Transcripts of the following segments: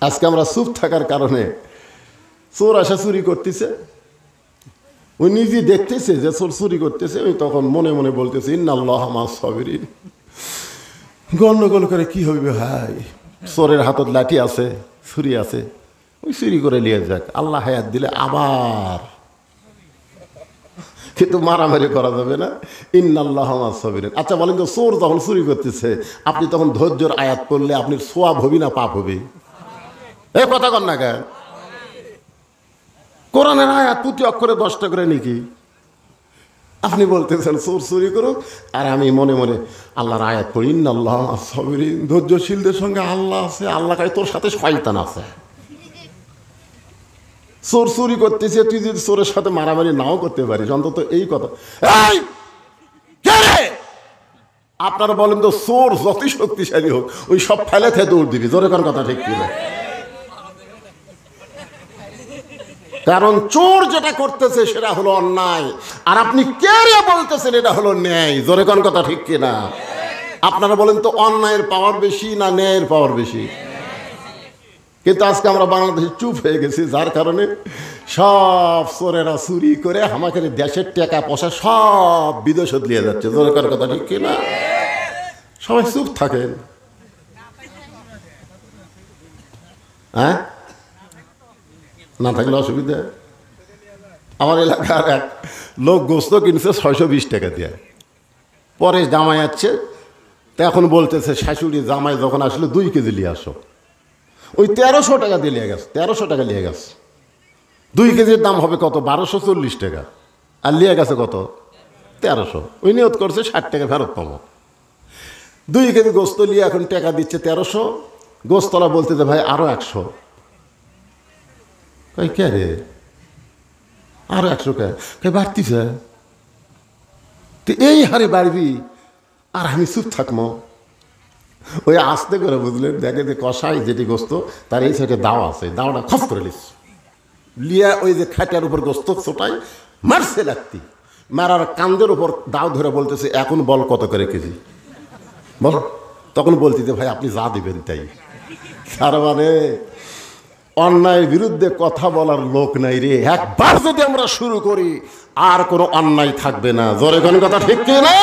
আজকে আমরা চুপ থাকার কারণে চোর আসা চুরি করতেছে, ওই নিজে দেখতেছে যে চোর চুরি করতেছে, ওই তখন মনে মনে বলতেছে ইন্নাল্লাহ মাস সাবিরিন। গন্ডগোল করে কি হবে ভাই, চোরের হাতত লাঠি আছে, ছুরি আছে, ওই চুরি করে নিয়ে যাক, আল্লাহ হায়াত দিলে আবার, কিন্তু মারামারি করা যাবে না। ইন্নাল্লাহ মাস সাবিরিন। আচ্ছা বলেন তো, চোর যখন চুরি করতেছে আপনি তখন ধৈর্যের আয়াত পড়লে আপনি সোয়াব হবি না পাপ হবে? এ কথা কন না কেন? কোরআনের আয়াত প্রতি অক্ষরে 10টা করে নাকি? আপনি বলতেছেন চোর চুরি করুক, আর আমি মনে মনে আল্লাহর আয়াত পড়ি ইন্নাল্লাহ মাস সাবিরিন। ধৈর্যশীলদের সঙ্গে আল্লাহ আছে, আল্লাহ কাছে তোর সাথে শয়তান আছে। চোর চুরি করতেছে, তুই যদি চোরের সাথে মারামারি নাও করতে পারিস, অন্তত এই কথা। আপনারা বলেন তো, চোর যতই শক্তিশালী হোক ওই সব ফেলে থেকে দৌড় দিবি, জোরে কোন কথা ঠিক কিনা? কারণ চোর যেটা করতেছে সেটা হলো অন্যায়, আর আপনি কে রে বলতেছেন এটা হলো ন্যায়, জোরে কোন কথা ঠিক কিনা? আপনারা বলেন তো, অন্যায়ের পাওয়ার বেশি না ন্যায়ের পাওয়ার বেশি? কিন্তু আজকে আমরা বাংলাদেশে চুপ হয়ে গেছি, যার কারণে সব চোরেরা চুরি করে আমাকে দেশের টাকা পয়সা সব বিদেশে নিয়ে যাচ্ছে, জোরে কোন কথা ঠিক কিনা? সবাই চুপ থাকেন। হ্যাঁ, না থাকলে অসুবিধা। আমার এলাকার এক লোক গোস্ত কিনছে 620 টাকা দিয়ে, পরে জামাই আসছে, তো এখন বলতেছে শাশুড়ি জামাই যখন আসলে 2 কেজি নিয়ে আসো। ওই 1300 টাকা দিয়ে নিয়ে গেছে, 1300 টাকা নিয়ে গেছে। 2 কেজির দাম হবে কত? 1240 টাকা, আর নিয়ে গেছে কত? 1300। ওই নিয়ত করছে 60 টাকা ফেরত পাবো। 2 কেজি গোস্ত নিয়ে এখন টাকা দিচ্ছে 1300। গোস্তলা বলতেছে ভাই আরো 100। কই কে রে, আরো 100 কে বাড়তিছে? তো এই হারে বাড়বি আর আমি চুপ থাকবো? ওই আস্তে করে বুঝলেন, দেখে যে কষাই যেটি গোস্ত তার এই সাইডে দাও আছে, দাওটা খপ করে লিয়া ওই যে খাটার উপর গোস্ত ছোটাই মারছে লাগতি, মারার কান্দের উপর দাও ধরে বলতেছে এখন বল কত করে কেজি বল। তখন বলতেছে ভাই আপনি যা দিবেন তাই। তার মানে অন্যায়ের বিরুদ্ধে কথা বলার লোক নাই রে। একবার যদি আমরা শুরু করি আর কোনো অন্যায় থাকবে না, জোরে কোন কথা ঠিক কি না?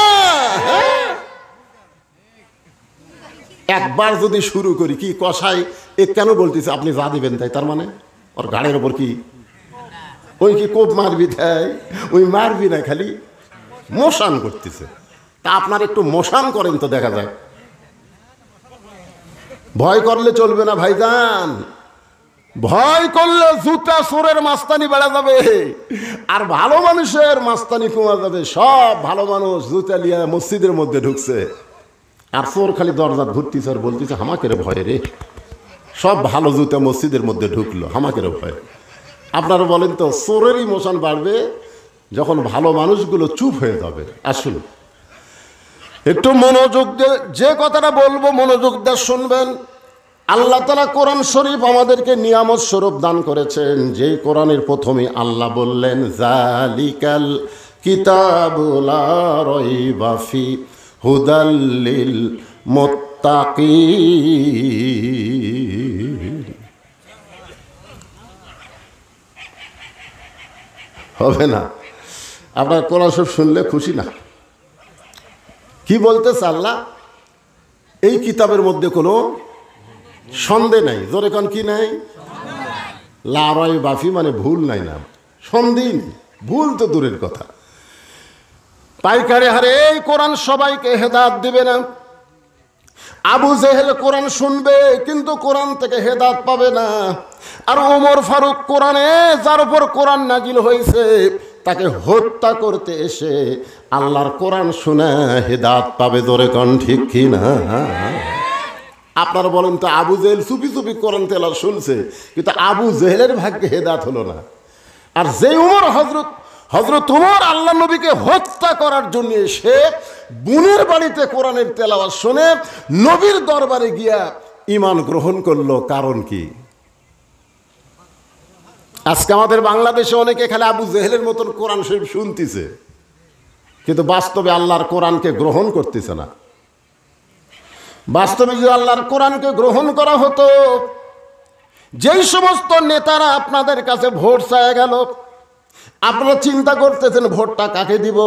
একবার যদি শুরু করি, কি কষাই এ কেন বলতেছে আপনি যা দিবেন তাই, তার মানে ওর গাড়ির ওপর কি ওই কি কোপ মারবি তাই? ওই মারবি না, খালি মোশান করতেছে। তা আপনার একটু মোশান করেন তো দেখা যায়। ভয় করলে চলবে না ভাইজান, ভয় করলে জুতা চোরের মাস্তানি বেড়া যাবে, আর ভালো মানুষের মাস্তানি কমা যাবে। সব ভালো মানুষ জুতা লিয়া মসজিদের মধ্যে ঢুকছে, আর চোর খালি দরজা ঘুরতেছে আর বলতেছে আমাকে রে ভয় রে। সব ভালো জুতা মসজিদের মধ্যে ঢুকলো, আমাকে রে ভয়। আপনারা বলেন তো, চোরেরই মোশন বাড়বে যখন ভালো মানুষগুলো চুপ হয়ে যাবে। আসুন একটু মনোযোগ দিয়ে যে কথাটা বলবো মনোযোগ দিয়ে শুনবেন। আল্লাহ তাআলা কোরআন শরীফ আমাদেরকে নিয়ামত স্বরূপ দান করেছেন। যেই কোরআনের প্রথমে আল্লাহ বললেন জালিকাল কিতাবু লা রাইবা ফি হুদাল লিল মুত্তাকিন। হবে না? আপনার কোরআন শরীফ শুনলে খুশি না? কি বলতেছে আল্লাহ? এই কিতাবের মধ্যে কোনো সন্দেহ নাই, জোরে কোন কি নাই? লা রাইবা ফি মানে ভুল নাই, না সন্দেহ, ভুল তো দূরের কথা। পাইকারি হারে এই কোরআন সবাইকে হেদায়েত দিবে না। আবু জেহেল কোরআন শুনবে কিন্তু কোরআন থেকে হেদায়েত পাবে না, আর ওমর ফারুক কোরআনে যার উপর কোরআন নাজিল হয়েছে তাকে হত্যা করতে এসে আল্লাহর কোরআন শুনে হেদায়েত পাবে। জোরে কোন ঠিক কি না? আপনারা বলেন তো, আবু জেহেল চুপি চুপি কোরআন তেলাওয়াত শুনছে, কিন্তু আবু জেহেলের ভাগ্যে হেদায়েত হলো না। আর যে উমর হযরত উমর আল্লাহ নবীকে হত্যা করার জন্য সে বোনের বাড়িতে কোরআনের তেলাওয়াত শুনে নবীর দরবারে গিয়া ঈমান গ্রহণ করলো, কারণ কি? আজকে আমাদের বাংলাদেশে অনেকে খালি আবু জেহেলের মতন কোরআন শরীফ শুনতেছে, কিন্তু বাস্তবে আল্লাহর কোরআনকে গ্রহণ করতেছে না। বাস্তবে যদি আল্লাহর কোরআনকে গ্রহণ করা হতো, যেই সমস্ত নেতারা আপনাদের কাছে ভোট চায় গেল, আপনারা চিন্তা করতেছেন ভোটটা কাকে দিব।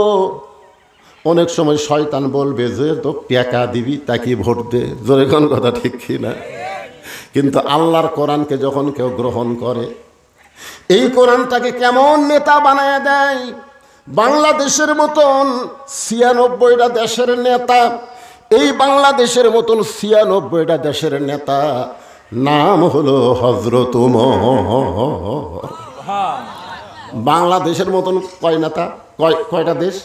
অনেক সময় শয়তান বলবে যে তো টাকা দিবি তাকে ভোট দে, জোরে কোন কথা ঠিক কি না? কিন্তু আল্লাহর কোরআনকে যখন কেউ গ্রহণ করে, এই কোরআনটাকে কেমন নেতা বানায় দেয়। বাংলাদেশের মতন ৯৬টা দেশের নেতা, এই বাংলাদেশের মতন ৯৬টা দেশের নেতা নাম হলো হযরত ওমর। বাংলাদেশের মতন কয় নেতা, কয়টা দেশ?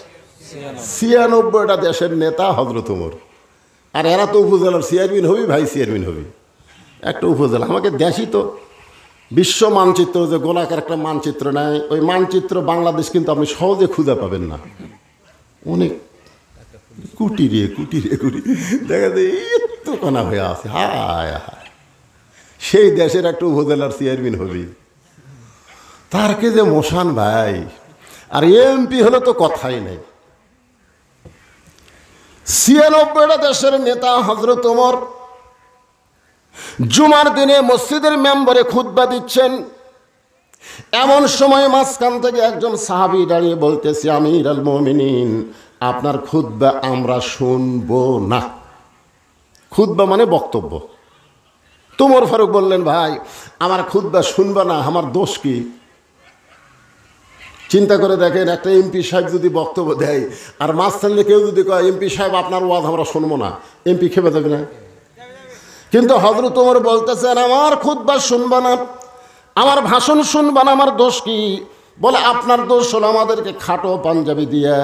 ৯৬টা দেশের নেতা হযরত ওমর। আর এরা তো উপজেলার চেয়ারম্যান হবি, ভাই চেয়ারম্যান হবি, একটা উপজেলা। আমাকে দেশই তো বিশ্ব মানচিত্র, যে গোলাকার একটা মানচিত্র নেয়, ওই মানচিত্র বাংলাদেশ কিন্তু আপনি সহজে খুঁজে পাবেন না। অনেক কুটি রে কুটি রে কুটি, দেখা যায় এত কোনা হয়ে আছে। হায় হায়, সেই দেশের একটা উপজেলার চেয়ারম্যান হবি, তার কে যে মোশান ভাই। আর এমপি হলে তো কথাই নেই। ৯৬টা দেশের নেতা হযরত ওমর জুমার দিনে মসজিদের মেম্বারে খুতবা দিচ্ছেন। এমন সময় মাঝখান থেকে একজন সাহাবী দাঁড়িয়ে বলতেছে, আমিরুল মুমিনিন, আপনার খুতবা আমরা শুনবো না। খুতবা মানে বক্তব্য। ওমর ফারুক বললেন, ভাই আমার খুতবা শুনবা না, আমার দোষ কি? চিন্তা করে দেখেন, একটা এমপি সাহেব যদি বক্তব্য দেয় আর মাঝখানে কেউ যদি কয় এমপি সাহেব আপনার ওয়াজ আমরা শুনবো না, এমপি খেপে যাবে না? কিন্তু হযরত ওমর বলতেছেন, আমার খুতবা শুনবা না, আমার ভাষণ শুনবা না, আমার দোষ কি? বলে, আপনার দোষ হলো আমাদেরকে খাটো পাঞ্জাবি দিয়া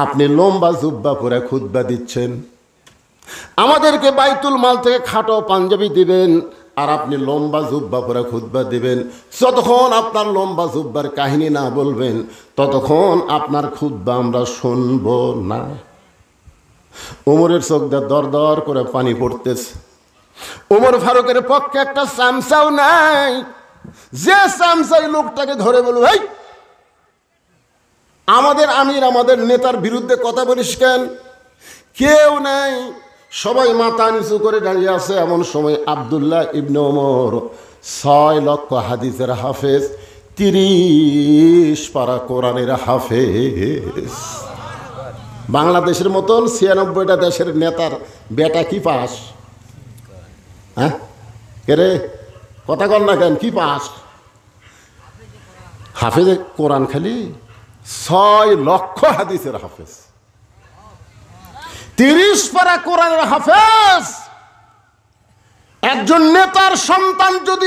আপনি লম্বা জুব্বা পরে খুতবা দিচ্ছেন। আমাদেরকে বাইতুল মাল থেকে খাটো পাঞ্জাবি দিবেন আর আপনি লম্বা জুব্বা পরে খুতবা দিবেন। যতক্ষণ আপনার লম্বা জুব্বার কাহিনী না বলবেন ততক্ষণ আপনার খুতবা আমরা শুনব না। ওমরের চোখ দিয়ে দর দর করে পানি পড়তেছে। ওমর ফারুকের পক্ষে একটা চামচাও নাই যে চামচাই লোকটাকে ধরে বলবে, ভাই আমাদের আমির আমাদের নেতার বিরুদ্ধে কথা বলিস কেন? কেউ নাই, সবাই মাথা নিচু করে দাঁড়িয়ে আছে। এমন সময় আব্দুল্লাহ ইবনে ওমর ৬ লক্ষ হাদিসের হাফেজ, ৩০ পারা কোরআনের হাফেজ, বাংলাদেশের মতন ৯৬টা দেশের নেতার বেটা কি পাস? হ্যাঁ কে রে, কথা কর না কেন, কি পাস? হাফেজ কোরআন খালি ৬ লক্ষ হাদিসের হাফেজ, ৩০ পারা কোরআনের হাফেজ। একজন নেতার সন্তান যদি